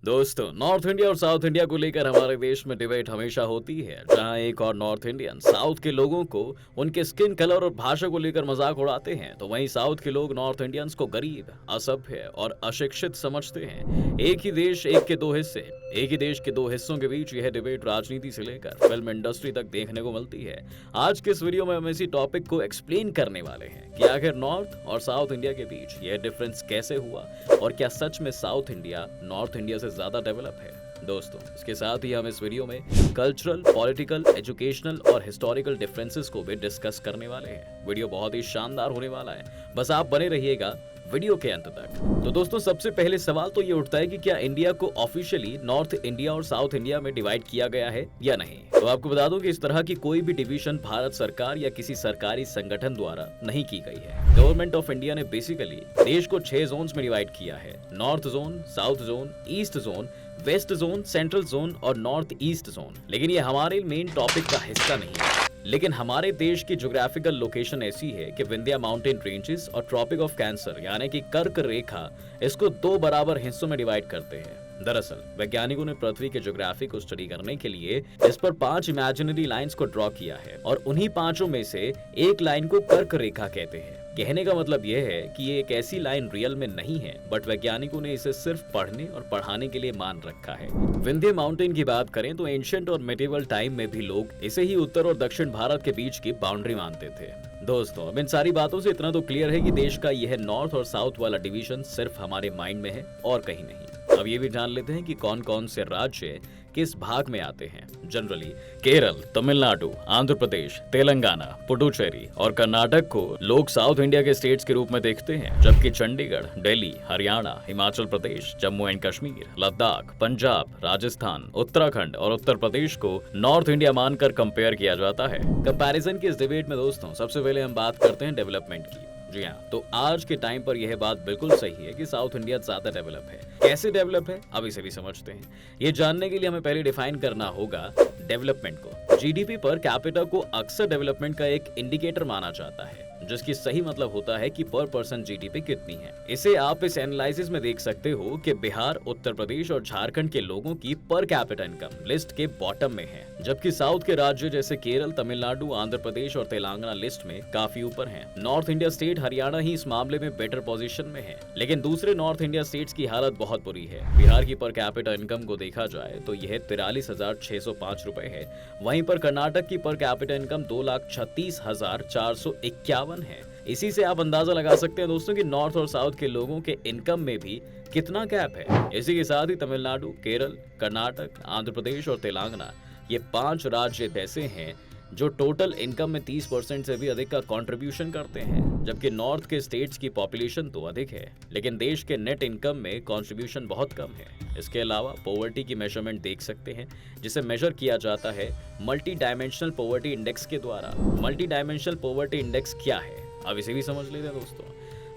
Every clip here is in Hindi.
दोस्तों, नॉर्थ इंडिया और साउथ इंडिया को लेकर हमारे देश में डिबेट हमेशा होती है, जहां एक और नॉर्थ इंडियन साउथ के लोगों को उनके स्किन कलर और भाषा को लेकर मजाक उड़ाते हैं, तो वहीं साउथ के लोग नॉर्थ इंडियंस को गरीब, असभ्य और अशिक्षित समझते हैं। एक ही देश, एक के दो हिस्से। एक ही देश के दो हिस्सों के बीच यह डिबेट राजनीति से लेकर फिल्म इंडस्ट्री तक देखने को मिलती है। आज के इस वीडियो में हम इसी टॉपिक को एक्सप्लेन करने वाले हैं कि आखिर नॉर्थ और साउथ इंडिया के बीच यह डिफरेंस कैसे हुआ और क्या सच में साउथ इंडिया नॉर्थ इंडिया से ज्यादा डेवलप है। दोस्तों, इसके साथ ही हम इस वीडियो में कल्चरल, पॉलिटिकल, एजुकेशनल और हिस्टोरिकल डिफरेंसेस को भी डिस्कस करने वाले हैं। वीडियो बहुत ही शानदार होने वाला है, बस आप बने रहिएगा वीडियो के अंत तक। तो दोस्तों, सबसे पहले सवाल तो ये उठता है कि क्या इंडिया को ऑफिशियली नॉर्थ इंडिया और साउथ इंडिया में डिवाइड किया गया है या नहीं। तो आपको बता दूं कि इस तरह की कोई भी डिवीजन भारत सरकार या किसी सरकारी संगठन द्वारा नहीं की गई है। गवर्नमेंट ऑफ इंडिया ने बेसिकली देश को 6 जोन्स में डिवाइड किया है: north zone, south zone, east zone, west zone, central zone और नॉर्थ ईस्ट जोन। लेकिन ये हमारे मेन टॉपिक का हिस्सा नहीं है। लेकिन हमारे देश की ज्योग्राफिकल लोकेशन ऐसी है कि विंध्या माउंटेन रेंजेस और ट्रॉपिक ऑफ कैंसर यानी कि कर्क रेखा इसको 2 बराबर हिस्सों में डिवाइड करते हैं। दरअसल वैज्ञानिकों ने पृथ्वी के ज्योग्राफी को स्टडी करने के लिए इस पर 5 इमेजिनरी लाइंस को ड्रॉ किया है और उन्हीं 5 में से एक लाइन को कर्क रेखा कहते हैं। कहने का मतलब यह है कि ये एक ऐसी लाइन रियल में नहीं है, बट वैज्ञानिकों ने इसे सिर्फ पढ़ने और पढ़ाने के लिए मान रखा है। विंध्य माउंटेन की बात करें तो एंशिएंट और मेडिवल टाइम में भी लोग इसे ही उत्तर और दक्षिण भारत के बीच की बाउंड्री मानते थे। दोस्तों, अब इन सारी बातों से इतना तो क्लियर है कि देश का यह नॉर्थ और साउथ वाला डिवीजन सिर्फ हमारे माइंड में है और कहीं नहीं। अब ये भी जान लेते हैं कि कौन कौन से राज्य किस भाग में आते हैं। जनरली केरल, तमिलनाडु, आंध्र प्रदेश, तेलंगाना, पुडुचेरी और कर्नाटक को लोग साउथ इंडिया के स्टेट्स के रूप में देखते हैं, जबकि चंडीगढ़, दिल्ली, हरियाणा, हिमाचल प्रदेश, जम्मू एंड कश्मीर, लद्दाख, पंजाब, राजस्थान, उत्तराखंड और उत्तर प्रदेश को नॉर्थ इंडिया मानकर कंपेयर किया जाता है। कंपैरिजन की इस डिबेट में दोस्तों, सबसे पहले हम बात करते हैं डेवलपमेंट की। जी हाँ, तो आज के टाइम पर यह बात बिल्कुल सही है कि साउथ इंडिया ज्यादा डेवलप है। कैसे डेवलप है, अब इसे भी समझते हैं। ये जानने के लिए हमें पहले डिफाइन करना होगा डेवलपमेंट को। जीडीपी पर कैपिटा को अक्सर डेवलपमेंट का एक इंडिकेटर माना जाता है, जिसकी सही मतलब होता है कि पर पर्सन जीडीपी कितनी है। इसे आप इस एनालिसिस में देख सकते हो कि बिहार, उत्तर प्रदेश और झारखंड के लोगों की पर कैपिटा इनकम लिस्ट के बॉटम में है, जबकि साउथ के राज्य जैसे केरल, तमिलनाडु, आंध्र प्रदेश और तेलंगाना लिस्ट में काफी ऊपर हैं। नॉर्थ इंडिया स्टेट हरियाणा ही इस मामले में बेटर पोजीशन में है, लेकिन दूसरे नॉर्थ इंडिया स्टेट्स की हालत बहुत बुरी है। बिहार की पर कैपिटा इनकम को देखा जाए तो यह 43,605 रुपए है। वहीं पर कर्नाटक की पर कैपिटा इनकम 2,36,451 है। इसी से आप अंदाजा लगा सकते हैं दोस्तों कि नॉर्थ और साउथ के लोगों के इनकम में भी कितना गैप है। इसी के साथ ही तमिलनाडु, केरल, कर्नाटक, आंध्र प्रदेश और तेलंगाना, ये 5 राज्य ऐसे हैं जो टोटल इनकम में 30% से भी अधिक का कंट्रीब्यूशन करते हैं, जबकि नॉर्थ के स्टेट्स की पॉपुलेशन तो अधिक है, लेकिन देश के नेट इनकम में कंट्रीब्यूशन बहुत कम है। इसके अलावा पॉवर्टी की मेजरमेंट देख सकते हैं, जिसे मेजर किया जाता है मल्टी डायमेंशनल पॉवर्टी इंडेक्स के द्वारा। मल्टी डायमेंशनल पॉवर्टी इंडेक्स क्या है, अब इसे भी समझ लेते हैं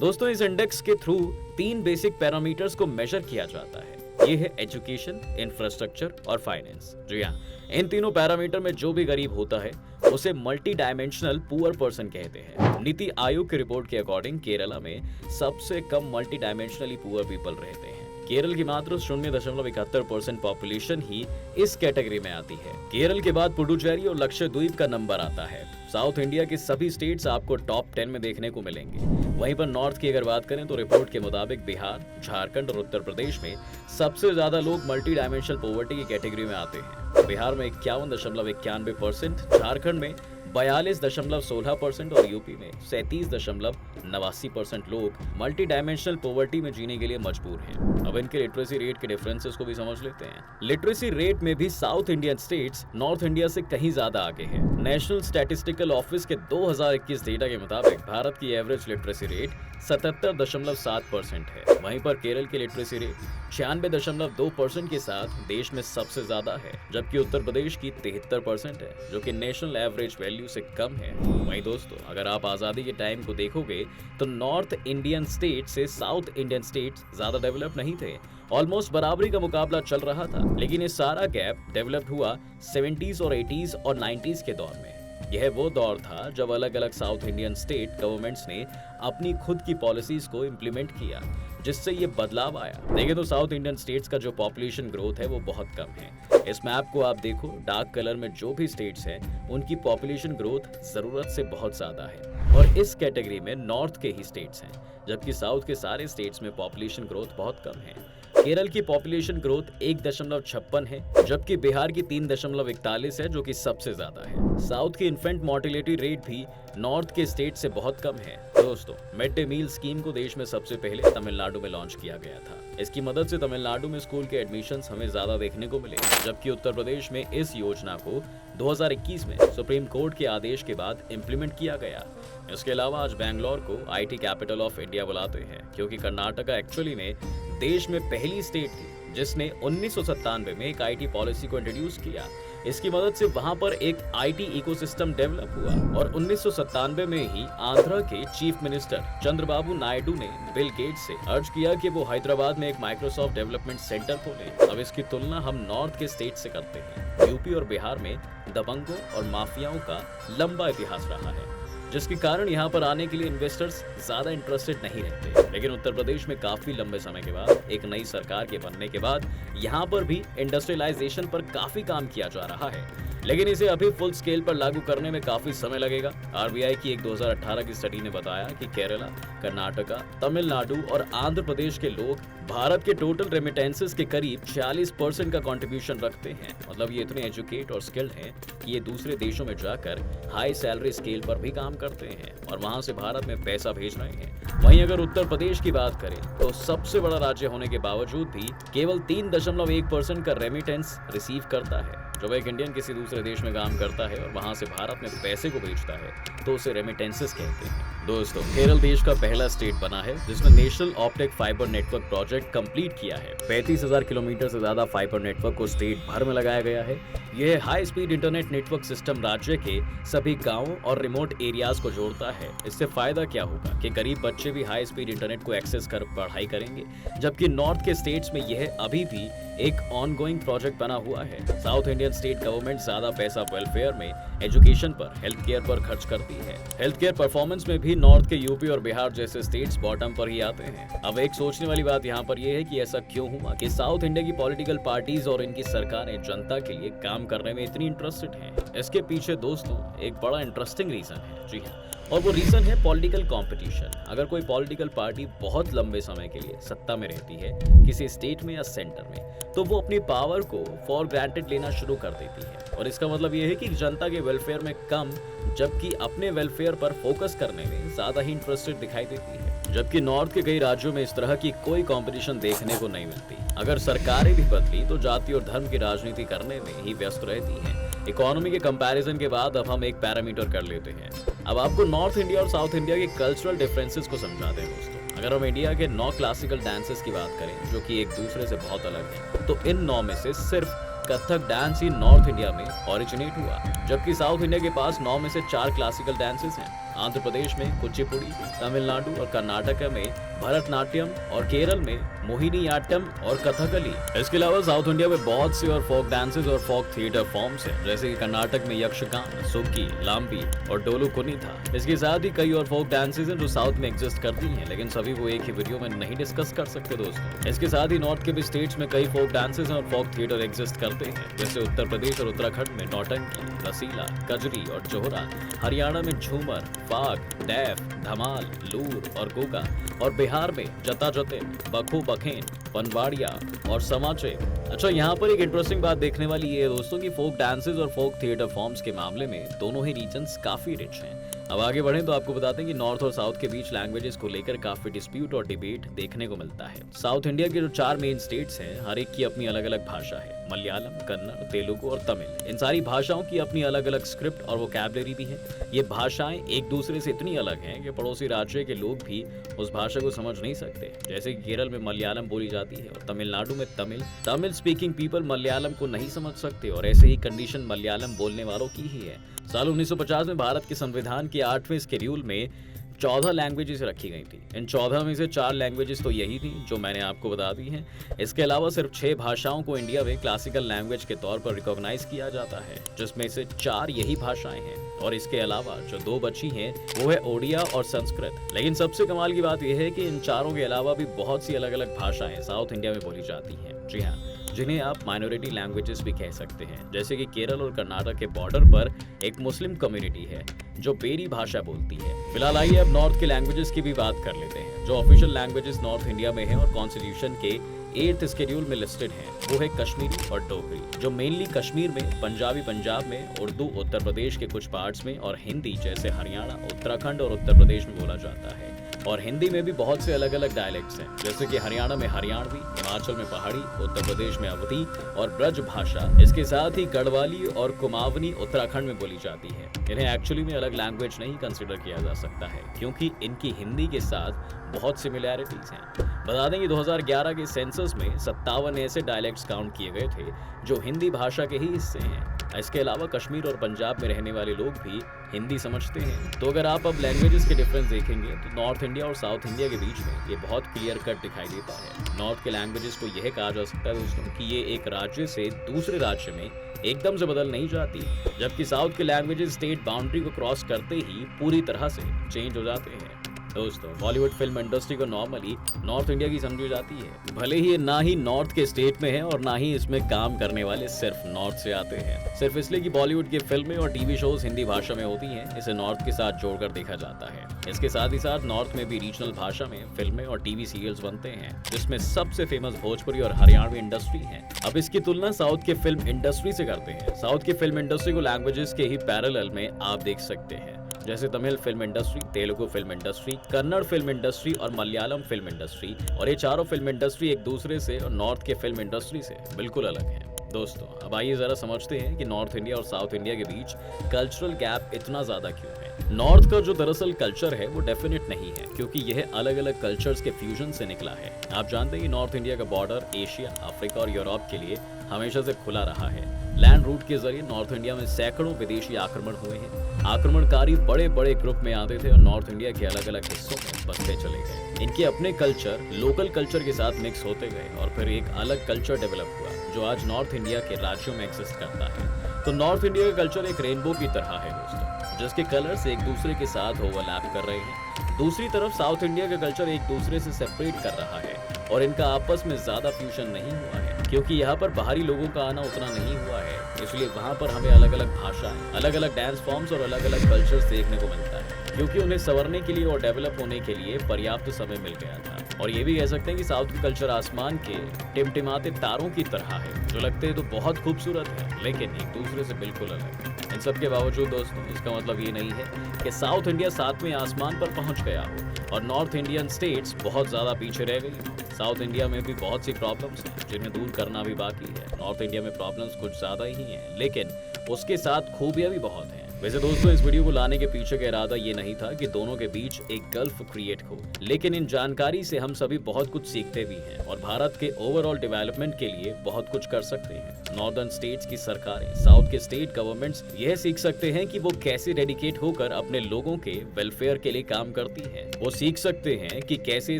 दोस्तों, इस इंडेक्स के थ्रू 3 बेसिक पैरामीटर्स को मेजर किया जाता है। ये है एजुकेशन, इंफ्रास्ट्रक्चर और फाइनेंस। जी हाँ, इन तीनों पैरामीटर में जो भी गरीब होता है उसे मल्टी डायमेंशनल पुअर पर्सन कहते हैं। नीति आयोग की रिपोर्ट के अकॉर्डिंग केरला में सबसे कम मल्टी डायमेंशनली पुअर पीपल रहते हैं। केरल की मात्र 0.71% पॉपुलेशन ही इस कैटेगरी में आती है। केरल के बाद पुडुचेरी और लक्षद्वीप का नंबर आता है। साउथ इंडिया के सभी स्टेट्स आपको टॉप 10 में देखने को मिलेंगे। वहीं पर नॉर्थ की अगर बात करें तो रिपोर्ट के मुताबिक बिहार, झारखंड और उत्तर प्रदेश में सबसे ज्यादा लोग मल्टी डायमेंशनल पॉवर्टी की कैटेगरी में आते हैं। बिहार में 51.91%, झारखंड में 42.16% और यूपी में 37.89% लोग मल्टी डायमेंशनल पॉवर्टी में जीने के लिए मजबूर हैं। अब इनके लिटरेसी रेट के डिफरेंसेस को भी समझ लेते हैं। लिटरेसी रेट में भी south Indian states north India से कहीं ज्यादा आगे हैं। नेशनल स्टैटिस्टिकल ऑफिस के 2021 डेटा के मुताबिक भारत की एवरेज लिटरेसी रेट 77.7% है। वहीं पर केरल की लिटरेसी रेट 96.2% के साथ देश में सबसे ज्यादा है, जबकि उत्तर प्रदेश की 73% है, जो कि नेशनल एवरेज वैल्यू से कम है। वहीं दोस्तों, अगर आप आजादी के टाइम को देखोगे तो नॉर्थ इंडियन स्टेट से साउथ इंडियन स्टेट्स ज्यादा डेवलप नहीं थे। ऑलमोस्ट बराबरी का मुकाबला चल रहा था, लेकिन ये सारा गैप डेवलप हुआ 70s और 80s और 90s के दौर में। यह वो दौर था जब अलग अलग साउथ इंडियन स्टेट गवर्नमेंट्स ने अपनी खुद की पॉलिसीज को इम्प्लीमेंट किया, जिससे ये बदलाव आया। देखें तो साउथ इंडियन स्टेट्स का जो पॉपुलेशन ग्रोथ है वो बहुत कम है। इस मैप को आप देखो, डार्क कलर में जो भी स्टेट्स हैं उनकी पॉपुलेशन ग्रोथ जरूरत से बहुत ज्यादा है और इस कैटेगरी में नॉर्थ के ही स्टेट्स हैं, जबकि साउथ के सारे स्टेट्स में पॉपुलेशन ग्रोथ बहुत कम है। केरल की पॉपुलेशन ग्रोथ 1.56 है, जबकि बिहार की 3.41 है, जो कि सबसे ज्यादा है। साउथ की इन्फेंट मोर्टेलिटी रेट भी नॉर्थ के स्टेट से बहुत कम है। दोस्तों, मिड डे मील स्कीम को देश में सबसे पहले तमिलनाडु में लॉन्च किया गया था। इसकी मदद से तमिलनाडु में स्कूल के एडमिशंस हमें ज्यादा देखने को मिले, जबकि उत्तर प्रदेश में इस योजना को 2021 में सुप्रीम कोर्ट के आदेश के बाद इम्प्लीमेंट किया गया। इसके अलावा आज बैंगलोर को आईटी कैपिटल ऑफ इंडिया बुलाते हैं, क्योंकि कर्नाटका एक्चुअली में देश में पहली स्टेट थी जिसने 1997 में एक आईटी पॉलिसी को इंट्रोड्यूस किया। इसकी मदद से वहां पर एक आईटी इकोसिस्टम डेवलप हुआ और 1997 में ही आंध्र के चीफ मिनिस्टर चंद्रबाबू नायडू ने बिल गेट्स से अर्ज किया कि वो हैदराबाद में एक माइक्रोसॉफ्ट डेवलपमेंट सेंटर खोले। अब इसकी तुलना हम नॉर्थ के स्टेट से करते हैं। यूपी और बिहार में दबंगों और माफियाओं का लंबा इतिहास रहा है, जिसके कारण यहाँ पर आने के लिए इन्वेस्टर्स ज्यादा इंटरेस्टेड नहीं रहते। लेकिन उत्तर प्रदेश में काफी लंबे समय के बाद एक नई सरकार के बनने के बाद यहाँ पर भी इंडस्ट्रियलाइजेशन पर काफी काम किया जा रहा है, लेकिन इसे अभी फुल स्केल पर लागू करने में काफी समय लगेगा। आरबीआई की एक 2018 की स्टडी ने बताया कि केरला, कर्नाटका, तमिलनाडु और आंध्र प्रदेश के लोग भारत के टोटल रेमिटेंसेस के करीब 46% का कंट्रीब्यूशन रखते हैं। मतलब ये इतने एजुकेट और स्किल्ड हैं कि ये दूसरे देशों में जाकर हाई सैलरी स्केल पर भी काम करते हैं और वहां से भारत में पैसा भेज रहे हैं। वहीं अगर उत्तर प्रदेश की बात करें तो सबसे बड़ा राज्य होने के बावजूद भी केवल 3.1% का रेमिटेंस रिसीव करता है। जब एक इंडियन किसी दूसरे देश में काम करता है और वहां से भारत में पैसे को भेजता है तो उसे रेमिटेंसेस कहते हैं। दोस्तों, केरल देश का पहला स्टेट बना है जिसने national optic fibre network project complete किया है। 35,000 किलोमीटर से ज्यादा फाइबर नेटवर्क को स्टेट भर में लगाया गया है। यह high speed internet network system राज्य के सभी गांवों और रिमोट एरियाज को जोड़ता है। इससे फायदा क्या होगा कि गरीब बच्चे भी हाई स्पीड इंटरनेट को एक्सेस कर पढ़ाई करेंगे, जबकि नॉर्थ के स्टेट्स में यह अभी भी एक ऑनगोइंग प्रोजेक्ट बना हुआ है। साउथ इंडियन स्टेट गवर्नमेंट ज्यादा पैसा वेलफेयर में, एजुकेशन पर, हेल्थ केयर पर खर्च करती है। हेल्थ केयर परफॉर्मेंस में भी नॉर्थ के यूपी और बिहार जैसे स्टेट्स बॉटम पर ही आते हैं। अब एक सोचने वाली बात यहाँ पर यह है कि ऐसा क्यों हुआ कि साउथ इंडिया की पॉलिटिकल पार्टीज और इनकी सरकारें जनता के लिए काम करने में इतनी इंटरेस्टेड हैं। इसके पीछे दोस्तों एक बड़ा इंटरेस्टिंग रीजन है। जी हाँ, और वो रीजन है पॉलिटिकल कंपटीशन। अगर कोई पॉलिटिकल पार्टी बहुत लंबे समय के लिए सत्ता में रहती है किसी स्टेट में या सेंटर में, तो वो अपनी पावर को फॉर ग्रांटेड लेना शुरू कर देती है और इसका मतलब ये है कि जनता के वेलफेयर में कम, जबकि अपने वेलफेयर पर फोकस करने में ज्यादा ही इंटरेस्टेड दिखाई देती है। जबकि नॉर्थ के कई राज्यों में इस तरह की कोई कंपटीशन देखने को नहीं मिलती। अगर सरकारें भी बदली तो जाति और धर्म की राजनीति करने में ही व्यस्त रहती हैं। इकोनॉमी के कंपैरिजन के बाद अब हम एक पैरामीटर कर लेते हैं। अब आपको नॉर्थ इंडिया और साउथ इंडिया के कल्चरल डिफरेंसेस को समझाते हैं दोस्तों। अगर हम इंडिया के 9 क्लासिकल डांसेस की बात करें जो कि एक दूसरे से बहुत अलग हैं, तो इन 9 में से सिर्फ कथक डांस ही नॉर्थ इंडिया में ओरिजिनेट हुआ, जबकि साउथ इंडिया के पास 9 में से 4 क्लासिकल डांसेस हैं। आंध्र प्रदेश में कुचिपुड़ी, तमिलनाडु और कर्नाटक में भरतनाट्यम और केरल में मोहिनीयाट्टम और कथकली। इसके अलावा साउथ इंडिया में बहुत से और फोक डांसेस और फोक थिएटर फॉर्म्स हैं, जैसे कि कर्नाटक में यक्षगान, सुक्की, लाम्बी और डोलू कुनी था। इसके साथ ही कई और फोक डांसेस हैं जो साउथ में एग्जिस्ट करती हैं, लेकिन सभी वो एक ही वीडियो में नहीं डिस्कस कर सकते दोस्तों। इसके साथ ही नॉर्थ के भी स्टेट्स में कई फोक डांसेस और फोक थिएटर एग्जिस्ट करते हैं, जैसे उत्तर प्रदेश और उत्तराखंड में नौटंकी, रसीला, कजरी और जोहरा, हरियाणा में झूमर, फाग, डैफ, धमाल, लूर और गोगा, और बिहार में जता जते, बखो बखेन, पनवाड़िया और समाचे। अच्छा, यहाँ पर एक इंटरेस्टिंग बात देखने वाली ये है दोस्तों कि फोक डांसेस और फोक थिएटर फॉर्म्स के मामले में दोनों ही रीजन्स काफी रिच हैं। अब आगे बढ़ें तो आपको बताते हैं कि नॉर्थ और साउथ के बीच लैंग्वेजेस को लेकर काफी डिस्प्यूट और डिबेट देखने को मिलता है। साउथ इंडिया के जो 4 मेन स्टेट्स हैं, हर एक की अपनी अलग अलग भाषा है। मलयालम, कन्नड़, तेलुगु और तमिल। इन सारी भाषाओं की अपनी अलग अलग स्क्रिप्ट और वोकैबुलरी भी है। ये भाषाएं एक दूसरे से इतनी अलग हैं कि पड़ोसी राज्य के लोग भी उस भाषा को समझ नहीं सकते। जैसे केरल में मलयालम बोली जाती है और तमिलनाडु में तमिल स्पीकिंग पीपल मलयालम को नहीं समझ सकते, और ऐसे ही कंडीशन मलयालम बोलने वालों की ही है। साल 1950 में भारत के संविधान के 8वें शेड्यूल में 14 लैंग्वेजेस रखी गई थी। इन 14 में से 4 लैंग्वेजेस तो यही थी जो मैंने आपको बता दी हैं। इसके अलावा सिर्फ 6 भाषाओं को इंडिया में क्लासिकल लैंग्वेज के तौर पर रिकॉग्नाइज किया जाता है, जिसमें से 4 यही भाषाएं हैं और इसके अलावा जो 2 बची हैं वो है ओडिया और संस्कृत। लेकिन सबसे कमाल की बात यह है कि इन चारों के अलावा भी बहुत सी अलग अलग भाषाएं साउथ इंडिया में बोली जाती हैं। जी हाँ, जिन्हें आप माइनॉरिटी लैंग्वेजेस भी कह सकते हैं। जैसे कि केरल और कर्नाटक के बॉर्डर पर एक मुस्लिम कम्युनिटी है जो बेरी भाषा बोलती है। फिलहाल आइए अब नॉर्थ के लैंग्वेजेस की भी बात कर लेते हैं। जो ऑफिशियल लैंग्वेजेस नॉर्थ इंडिया में हैं और कॉन्स्टिट्यूशन के 8th शेड्यूल में लिस्टेड हैं वो है कश्मीरी और डोगरी, जो मेनली कश्मीर में, पंजाबी पंजाब में, उर्दू उत्तर प्रदेश के कुछ पार्ट्स में और हिंदी जैसे हरियाणा, उत्तराखंड और उत्तर प्रदेश में बोला जाता है। और हिंदी में भी बहुत से अलग अलग डायलेक्ट्स हैं, जैसे कि हरियाणा में हरियाणवी, हिमाचल में पहाड़ी, उत्तर प्रदेश में अवधी और ब्रज भाषा। इसके साथ ही गढ़वाली और कुमाऊनी उत्तराखंड में बोली जाती है। इन्हें एक्चुअली में अलग लैंग्वेज नहीं कंसिडर किया जा सकता है क्योंकि इनकी हिंदी के साथ बहुत सिमिलैरिटीज हैं। बता दें कि 2011 के सेंसस में 57 ऐसे डायलेक्ट्स काउंट किए गए थे जो हिंदी भाषा के ही हिस्से हैं। इसके अलावा कश्मीर और पंजाब में रहने वाले लोग भी हिंदी समझते हैं। तो अगर आप अब लैंग्वेजेस के डिफरेंस देखेंगे तो नॉर्थ इंडिया और साउथ इंडिया के बीच में ये बहुत क्लियर कट दिखाई देता है। नॉर्थ के लैंग्वेजेस को यह कहा जा सकता है दोस्तों कि ये एक राज्य से दूसरे राज्य में एकदम से बदल नहीं जाती, जबकि साउथ के लैंग्वेजेस स्टेट बाउंड्री को क्रॉस करते ही पूरी तरह से चेंज हो जाते हैं। दोस्तों, बॉलीवुड फिल्म इंडस्ट्री को नॉर्मली नॉर्थ इंडिया की समझी जाती है। भले ही ये ना ही नॉर्थ के स्टेट में है और ना ही इसमें काम करने वाले सिर्फ नॉर्थ से आते हैं। सिर्फ इसलिए कि बॉलीवुड की फिल्में और टीवी शोज हिंदी भाषा में होती हैं, इसे नॉर्थ के साथ जोड़कर देखा जाता है। इसके साथ ही साथ नॉर्थ में भी रीजनल भाषा में फिल्में और टीवी सीरियल्स बनते हैं, जिसमें सबसे फेमस भोजपुरी और हरियाणवी इंडस्ट्री है। अब इसकी तुलना साउथ के फिल्म इंडस्ट्री से करते हैं। साउथ की फिल्म इंडस्ट्री को लैंग्वेजेस के ही पैरेलल में आप देख सकते हैं, जैसे Tamil film industry, Telugu film industry, Kannada film industry और मलयालम फिल्म इंडस्ट्री। और ये चारों फिल्म इंडस्ट्री एक दूसरे से और नॉर्थ के फिल्म इंडस्ट्री से बिल्कुल अलग है। दोस्तों, अब आइए जरा समझते हैं कि नॉर्थ इंडिया और साउथ इंडिया के बीच कल्चरल गैप इतना ज्यादा क्यों है। नॉर्थ का जो दरअसल कल्चर है वो डेफिनेट नहीं है, क्योंकि यह अलग अलग कल्चर्स के फ्यूजन से निकला है। आप जानते हैं कि नॉर्थ इंडिया का बॉर्डर एशिया, अफ्रीका और यूरोप के लिए हमेशा से खुला रहा है। लैंड रूट के जरिए नॉर्थ इंडिया में सैकड़ों विदेशी आक्रमण हुए हैं। आक्रमणकारी बड़े बड़े ग्रुप में आते थे और नॉर्थ इंडिया के अलग अलग हिस्सों में बसते चले गए। इनके अपने कल्चर लोकल कल्चर के साथ मिक्स होते गए और फिर एक अलग कल्चर डेवलप हुआ जो आज नॉर्थ इंडिया के राज्यों में एग्जिस्ट करता है। तो नॉर्थ इंडिया का कल्चर एक रेनबो की तरह है दोस्तों, जिसके कलर्स एक दूसरे के साथ ओवरलैप कर रहे हैं। दूसरी तरफ साउथ इंडिया का कल्चर एक दूसरे से सेपरेट कर रहा है और इनका आपस में ज्यादा फ्यूजन नहीं हुआ है, क्योंकि यहाँ पर बाहरी लोगों का आना उतना नहीं हुआ है। इसलिए वहाँ पर हमें अलग अलग भाषाएं, अलग अलग डांस फॉर्म्स और अलग अलग कल्चर्स देखने को मिलता है, क्योंकि उन्हें संवरने के लिए और डेवलप होने के लिए पर्याप्त समय मिल गया था। और ये भी कह सकते हैं कि साउथ की कल्चर आसमान के टिमटिमाते तारों की तरह है, जो लगते हैं तो बहुत खूबसूरत है लेकिन एक दूसरे से बिल्कुल अलग। इन सब के बावजूद दोस्तों, इसका मतलब ये नहीं है कि साउथ इंडिया 7वें आसमान पर पहुंच गया हो और नॉर्थ इंडियन स्टेट्स बहुत ज्यादा पीछे रह गई हो। साउथ इंडिया में भी बहुत सी प्रॉब्लम्स हैं जिन्हें दूर करना भी बाकी है। नॉर्थ इंडिया में प्रॉब्लम्स कुछ ज्यादा ही हैं, लेकिन उसके साथ खूबियां भी बहुत हैं। वैसे दोस्तों, इस वीडियो को लाने के पीछे का इरादा ये नहीं था कि दोनों के बीच एक गल्फ क्रिएट हो, लेकिन इन जानकारी से हम सभी बहुत कुछ सीखते भी हैं और भारत के ओवरऑल डेवलपमेंट के लिए बहुत कुछ कर सकते हैं। नॉर्दर्न स्टेट्स की सरकारें, साउथ के स्टेट गवर्नमेंट्स यह सीख सकते हैं कि वो कैसे डेडिकेट होकर अपने लोगों के वेलफेयर के लिए काम करती हैं। वो सीख सकते हैं कि कैसे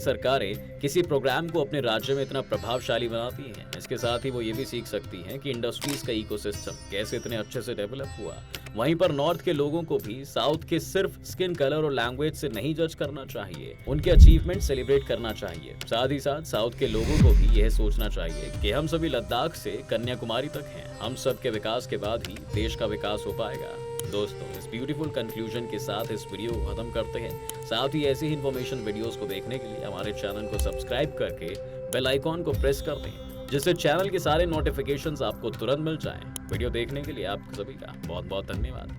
सरकारें किसी प्रोग्राम को अपने राज्य में इतना प्रभावशाली बनाती हैं। इसके साथ ही वो ये भी सीख सकती हैं कि इंडस्ट्रीज का इकोसिस्टम कैसे इतने अच्छे से डेवलप हुआ। वहीं पर नॉर्थ के लोगों को भी साउथ के सिर्फ स्किन कलर और लैंग्वेज से नहीं जज करना चाहिए, उनके अचीवमेंट सेलिब्रेट करना चाहिए। साथ ही साथ साउथ के लोगों को भी यह सोचना चाहिए कि हम सभी लद्दाख से कन्याकुमारी तक हैं। हम सब के विकास के बाद ही देश का विकास हो पाएगा। दोस्तों, इस ब्यूटीफुल कंक्लूजन के साथ इस वीडियो को खत्म करते हैं। साथ ही ऐसी ही इन्फॉर्मेशन वीडियोस को देखने के लिए हमारे चैनल को सब्सक्राइब करके बेल आइकॉन को प्रेस कर दें, जिससे चैनल के सारे नोटिफिकेशंस आपको तुरंत मिल जाएं। वीडियो देखने के लिए आप सभी का बहुत बहुत धन्यवाद।